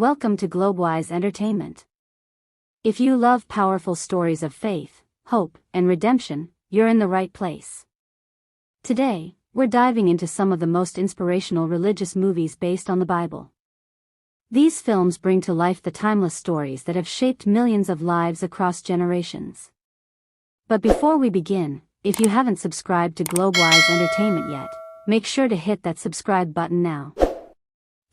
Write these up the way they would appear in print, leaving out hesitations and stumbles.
Welcome to GlobeWise Entertainment. If you love powerful stories of faith, hope, and redemption, you're in the right place. Today, we're diving into some of the most inspirational religious movies based on the Bible. These films bring to life the timeless stories that have shaped millions of lives across generations. But before we begin, if you haven't subscribed to GlobeWise Entertainment yet, make sure to hit that subscribe button now.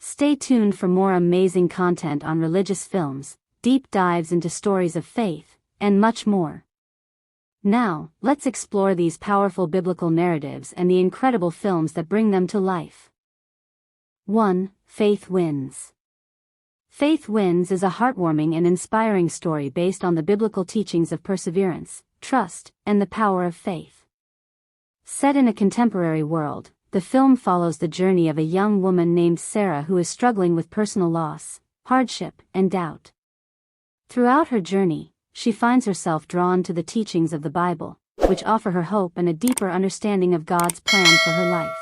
Stay tuned for more amazing content on religious films, deep dives into stories of faith, and much more. Now, let's explore these powerful biblical narratives and the incredible films that bring them to life. 1. Faith Wins. Faith Wins is a heartwarming and inspiring story based on the biblical teachings of perseverance, trust, and the power of faith. Set in a contemporary world, the film follows the journey of a young woman named Sarah who is struggling with personal loss, hardship, and doubt. Throughout her journey, she finds herself drawn to the teachings of the Bible, which offer her hope and a deeper understanding of God's plan for her life.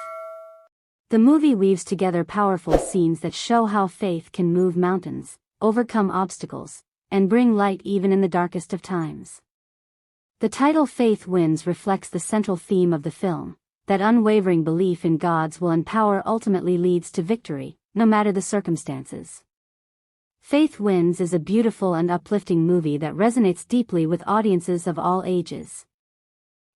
The movie weaves together powerful scenes that show how faith can move mountains, overcome obstacles, and bring light even in the darkest of times. The title Faith Wins reflects the central theme of the film, that unwavering belief in God's will and power ultimately leads to victory, no matter the circumstances. Faith Wins is a beautiful and uplifting movie that resonates deeply with audiences of all ages.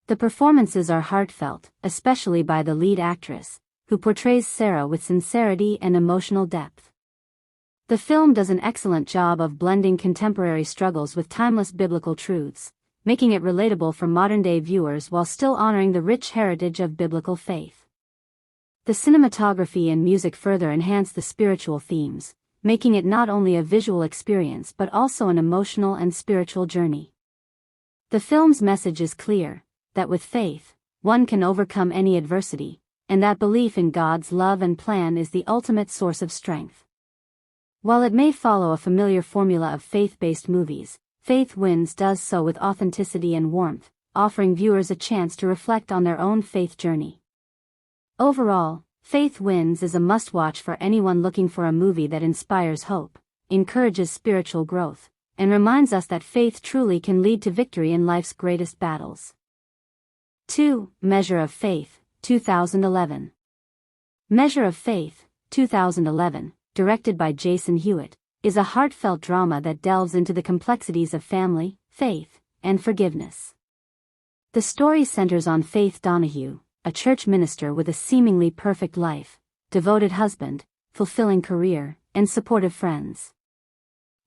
The performances are heartfelt, especially by the lead actress, who portrays Sarah with sincerity and emotional depth. The film does an excellent job of blending contemporary struggles with timeless biblical truths, making it relatable for modern-day viewers while still honoring the rich heritage of biblical faith. The cinematography and music further enhance the spiritual themes, making it not only a visual experience but also an emotional and spiritual journey. The film's message is clear, that with faith, one can overcome any adversity, and that belief in God's love and plan is the ultimate source of strength. While it may follow a familiar formula of faith-based movies, Faith Wins does so with authenticity and warmth, offering viewers a chance to reflect on their own faith journey. Overall, Faith Wins is a must-watch for anyone looking for a movie that inspires hope, encourages spiritual growth, and reminds us that faith truly can lead to victory in life's greatest battles. 2. Measure of Faith, 2011. Measure of Faith, 2011, directed by Jason Hewitt, is a heartfelt drama that delves into the complexities of family, faith, and forgiveness. The story centers on Faith Donahue, a church minister with a seemingly perfect life, devoted husband, fulfilling career, and supportive friends.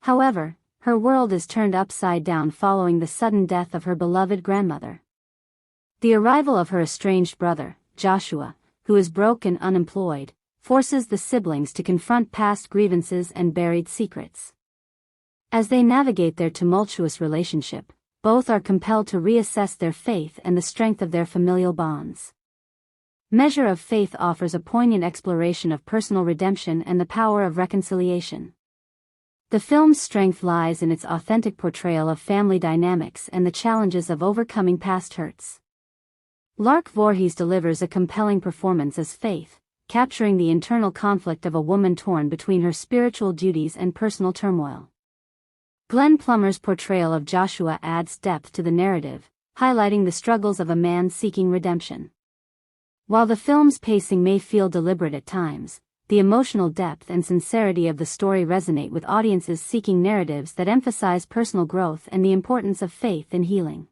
However, her world is turned upside down following the sudden death of her beloved grandmother. The arrival of her estranged brother, Joshua, who is broke and unemployed, forces the siblings to confront past grievances and buried secrets. As they navigate their tumultuous relationship, both are compelled to reassess their faith and the strength of their familial bonds. Measure of Faith offers a poignant exploration of personal redemption and the power of reconciliation. The film's strength lies in its authentic portrayal of family dynamics and the challenges of overcoming past hurts. Lark Voorhees delivers a compelling performance as Faith, capturing the internal conflict of a woman torn between her spiritual duties and personal turmoil. Glenn Plummer's portrayal of Joshua adds depth to the narrative, highlighting the struggles of a man seeking redemption. While the film's pacing may feel deliberate at times, the emotional depth and sincerity of the story resonate with audiences seeking narratives that emphasize personal growth and the importance of faith in healing.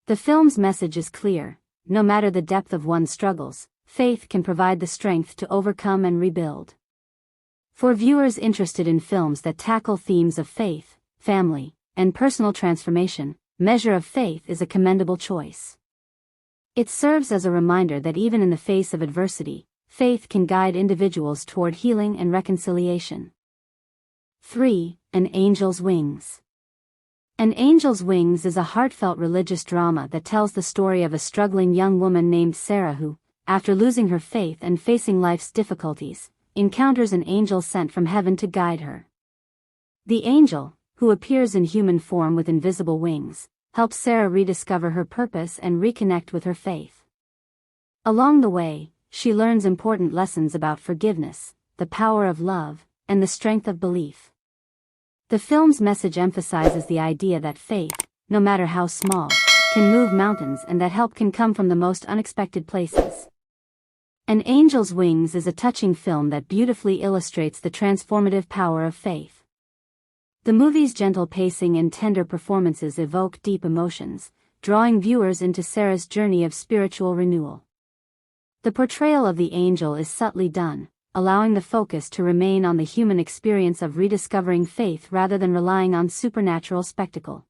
The film's message is clear: no matter the depth of one's struggles, faith can provide the strength to overcome and rebuild. For viewers interested in films that tackle themes of faith, family, and personal transformation, Measure of Faith is a commendable choice. It serves as a reminder that even in the face of adversity, faith can guide individuals toward healing and reconciliation. 3. An Angel's Wings. An Angel's Wings is a heartfelt religious drama that tells the story of a struggling young woman named Sarah who, after losing her faith and facing life's difficulties, encounters an angel sent from heaven to guide her. The angel, who appears in human form with invisible wings, helps Sarah rediscover her purpose and reconnect with her faith. Along the way, she learns important lessons about forgiveness, the power of love, and the strength of belief. The film's message emphasizes the idea that faith, no matter how small, can move mountains and that help can come from the most unexpected places. An Angel's Wings is a touching film that beautifully illustrates the transformative power of faith. The movie's gentle pacing and tender performances evoke deep emotions, drawing viewers into Sarah's journey of spiritual renewal. The portrayal of the angel is subtly done, allowing the focus to remain on the human experience of rediscovering faith rather than relying on supernatural spectacle.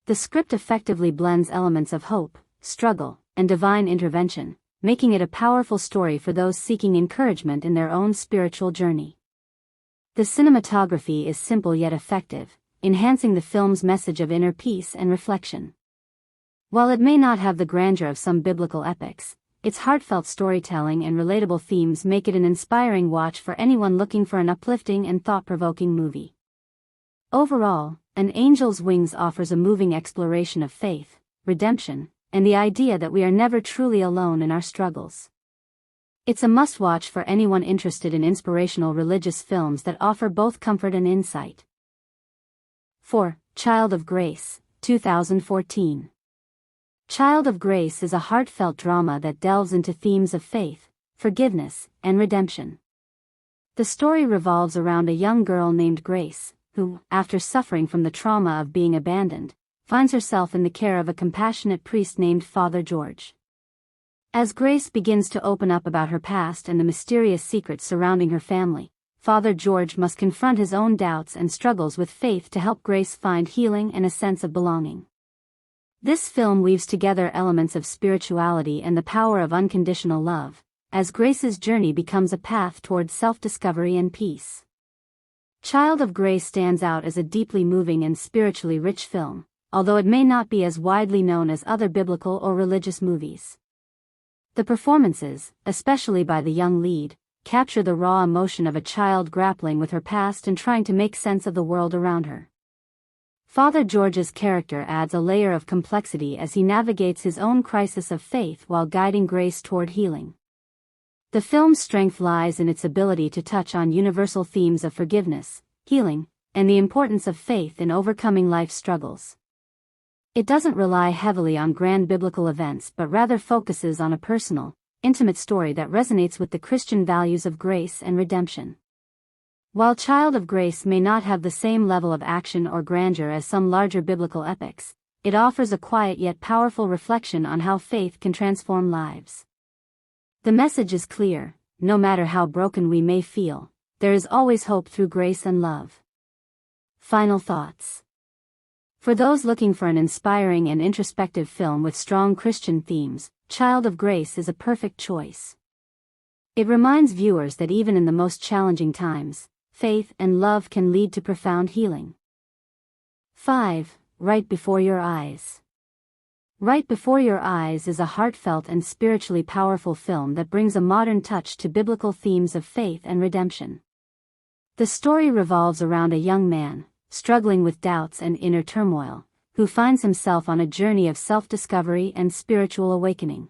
The script effectively blends elements of hope, struggle, and divine intervention, making it a powerful story for those seeking encouragement in their own spiritual journey. The cinematography is simple yet effective, enhancing the film's message of inner peace and reflection. While it may not have the grandeur of some biblical epics, its heartfelt storytelling and relatable themes make it an inspiring watch for anyone looking for an uplifting and thought-provoking movie. Overall, An Angel's Wings offers a moving exploration of faith, redemption, and the idea that we are never truly alone in our struggles. It's a must-watch for anyone interested in inspirational religious films that offer both comfort and insight. 4. Child of Grace, 2014. Child of Grace is a heartfelt drama that delves into themes of faith, forgiveness, and redemption. The story revolves around a young girl named Grace, who, after suffering from the trauma of being abandoned, finds herself in the care of a compassionate priest named Father George. As Grace begins to open up about her past and the mysterious secrets surrounding her family, Father George must confront his own doubts and struggles with faith to help Grace find healing and a sense of belonging. This film weaves together elements of spirituality and the power of unconditional love, as Grace's journey becomes a path toward self-discovery and peace. Child of Grace stands out as a deeply moving and spiritually rich film, although it may not be as widely known as other biblical or religious movies. The performances, especially by the young lead, capture the raw emotion of a child grappling with her past and trying to make sense of the world around her. Father George's character adds a layer of complexity as he navigates his own crisis of faith while guiding Grace toward healing. The film's strength lies in its ability to touch on universal themes of forgiveness, healing, and the importance of faith in overcoming life's struggles. It doesn't rely heavily on grand biblical events but rather focuses on a personal, intimate story that resonates with the Christian values of grace and redemption. While Child of Grace may not have the same level of action or grandeur as some larger biblical epics, it offers a quiet yet powerful reflection on how faith can transform lives. The message is clear: no matter how broken we may feel, there is always hope through grace and love. Final thoughts. For those looking for an inspiring and introspective film with strong Christian themes, Child of Grace is a perfect choice. It reminds viewers that even in the most challenging times, faith and love can lead to profound healing. 5. Right Before Your Eyes. Right Before Your Eyes is a heartfelt and spiritually powerful film that brings a modern touch to biblical themes of faith and redemption. The story revolves around a young man, struggling with doubts and inner turmoil, who finds himself on a journey of self-discovery and spiritual awakening.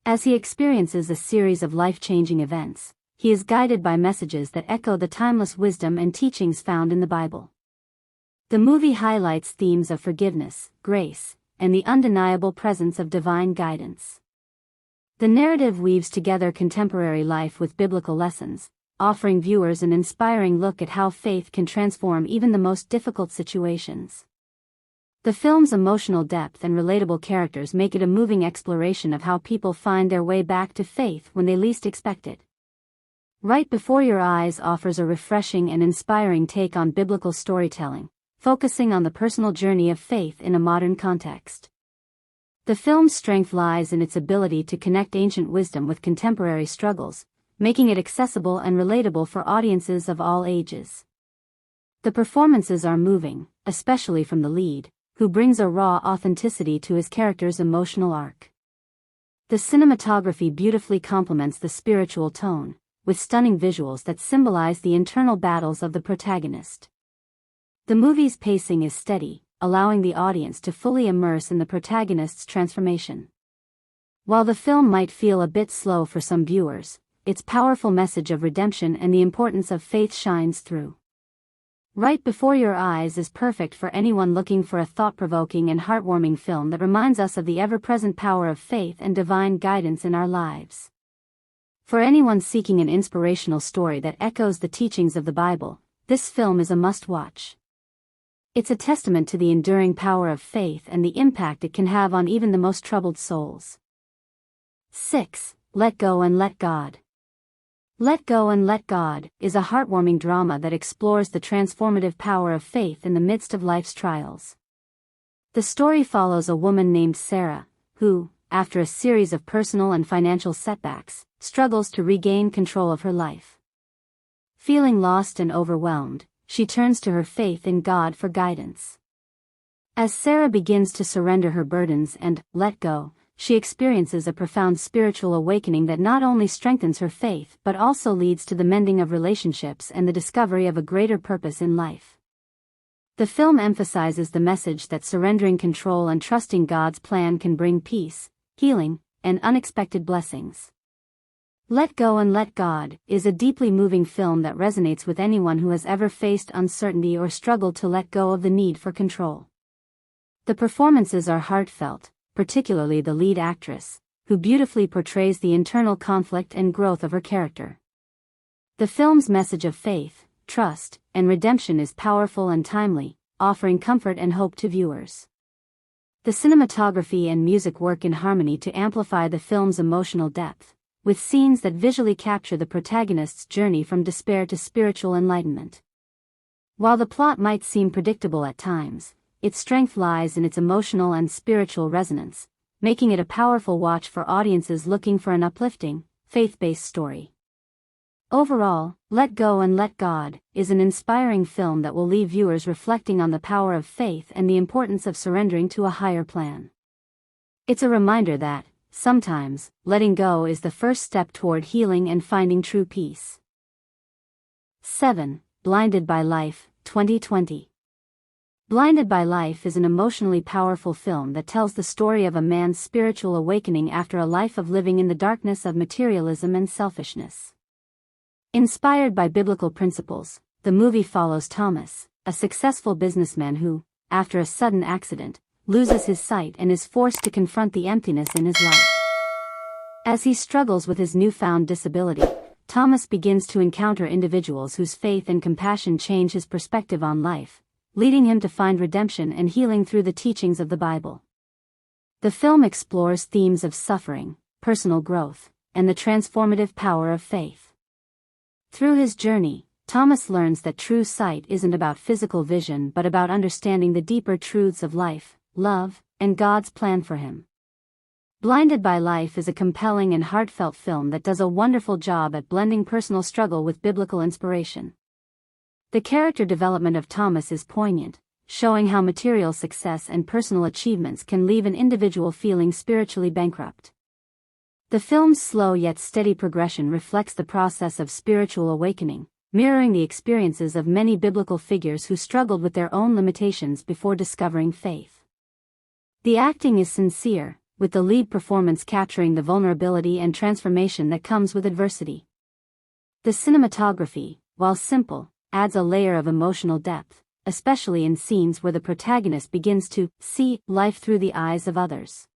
As he experiences a series of life-changing events, he is guided by messages that echo the timeless wisdom and teachings found in the Bible. The movie highlights themes of forgiveness, grace, and the undeniable presence of divine guidance. The narrative weaves together contemporary life with biblical lessons, offering viewers an inspiring look at how faith can transform even the most difficult situations. The film's emotional depth and relatable characters make it a moving exploration of how people find their way back to faith when they least expect it. Right Before Your Eyes offers a refreshing and inspiring take on biblical storytelling, focusing on the personal journey of faith in a modern context. The film's strength lies in its ability to connect ancient wisdom with contemporary struggles, making it accessible and relatable for audiences of all ages. The performances are moving, especially from the lead, who brings a raw authenticity to his character's emotional arc. The cinematography beautifully complements the spiritual tone, with stunning visuals that symbolize the internal battles of the protagonist. The movie's pacing is steady, allowing the audience to fully immerse in the protagonist's transformation. While the film might feel a bit slow for some viewers, its powerful message of redemption and the importance of faith shines through. Right Before Your Eyes is perfect for anyone looking for a thought-provoking and heartwarming film that reminds us of the ever-present power of faith and divine guidance in our lives. For anyone seeking an inspirational story that echoes the teachings of the Bible, this film is a must-watch. It's a testament to the enduring power of faith and the impact it can have on even the most troubled souls. 6. Let Go and Let God. Let Go and Let God is a heartwarming drama that explores the transformative power of faith in the midst of life's trials. The story follows a woman named Sarah, who, after a series of personal and financial setbacks, struggles to regain control of her life. Feeling lost and overwhelmed, she turns to her faith in God for guidance. As Sarah begins to surrender her burdens and let go, she experiences a profound spiritual awakening that not only strengthens her faith but also leads to the mending of relationships and the discovery of a greater purpose in life. The film emphasizes the message that surrendering control and trusting God's plan can bring peace, healing, and unexpected blessings. Let Go and Let God is a deeply moving film that resonates with anyone who has ever faced uncertainty or struggled to let go of the need for control. The performances are heartfelt, particularly the lead actress, who beautifully portrays the internal conflict and growth of her character. The film's message of faith, trust, and redemption is powerful and timely, offering comfort and hope to viewers. The cinematography and music work in harmony to amplify the film's emotional depth, with scenes that visually capture the protagonist's journey from despair to spiritual enlightenment. While the plot might seem predictable at times, its strength lies in its emotional and spiritual resonance, making it a powerful watch for audiences looking for an uplifting, faith-based story. Overall, Let Go and Let God is an inspiring film that will leave viewers reflecting on the power of faith and the importance of surrendering to a higher plan. It's a reminder that, sometimes, letting go is the first step toward healing and finding true peace. 7. Blinded by Life, 2020. Blinded by Life is an emotionally powerful film that tells the story of a man's spiritual awakening after a life of living in the darkness of materialism and selfishness. Inspired by biblical principles, the movie follows Thomas, a successful businessman who, after a sudden accident, loses his sight and is forced to confront the emptiness in his life. As he struggles with his newfound disability, Thomas begins to encounter individuals whose faith and compassion change his perspective on life, leading him to find redemption and healing through the teachings of the Bible. The film explores themes of suffering, personal growth, and the transformative power of faith. Through his journey, Thomas learns that true sight isn't about physical vision but about understanding the deeper truths of life, love, and God's plan for him. Blinded by Life is a compelling and heartfelt film that does a wonderful job at blending personal struggle with biblical inspiration. The character development of Thomas is poignant, showing how material success and personal achievements can leave an individual feeling spiritually bankrupt. The film's slow yet steady progression reflects the process of spiritual awakening, mirroring the experiences of many biblical figures who struggled with their own limitations before discovering faith. The acting is sincere, with the lead performance capturing the vulnerability and transformation that comes with adversity. The cinematography, while simple, adds a layer of emotional depth, especially in scenes where the protagonist begins to see life through the eyes of others.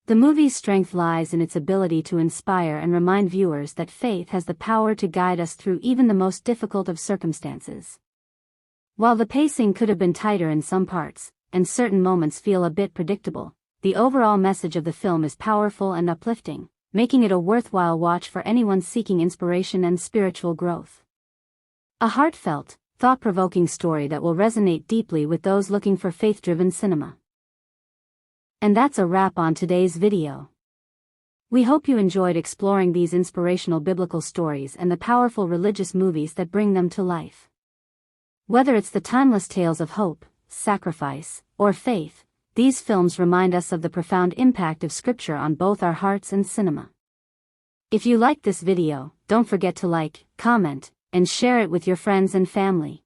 The movie's strength lies in its ability to inspire and remind viewers that faith has the power to guide us through even the most difficult of circumstances. While the pacing could have been tighter in some parts, and certain moments feel a bit predictable, the overall message of the film is powerful and uplifting, making it a worthwhile watch for anyone seeking inspiration and spiritual growth. A heartfelt, thought-provoking story that will resonate deeply with those looking for faith-driven cinema. And that's a wrap on today's video. We hope you enjoyed exploring these inspirational biblical stories and the powerful religious movies that bring them to life. Whether it's the timeless tales of hope, sacrifice, or faith, these films remind us of the profound impact of Scripture on both our hearts and cinema. If you liked this video, don't forget to like, comment, and share it with your friends and family.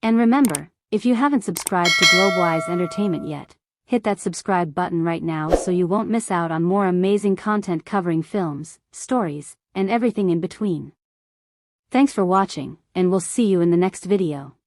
And remember, if you haven't subscribed to GlobeWise Entertainment yet, hit that subscribe button right now so you won't miss out on more amazing content covering films, stories, and and everything in between. Thanks for watching, and we'll see you in the next video.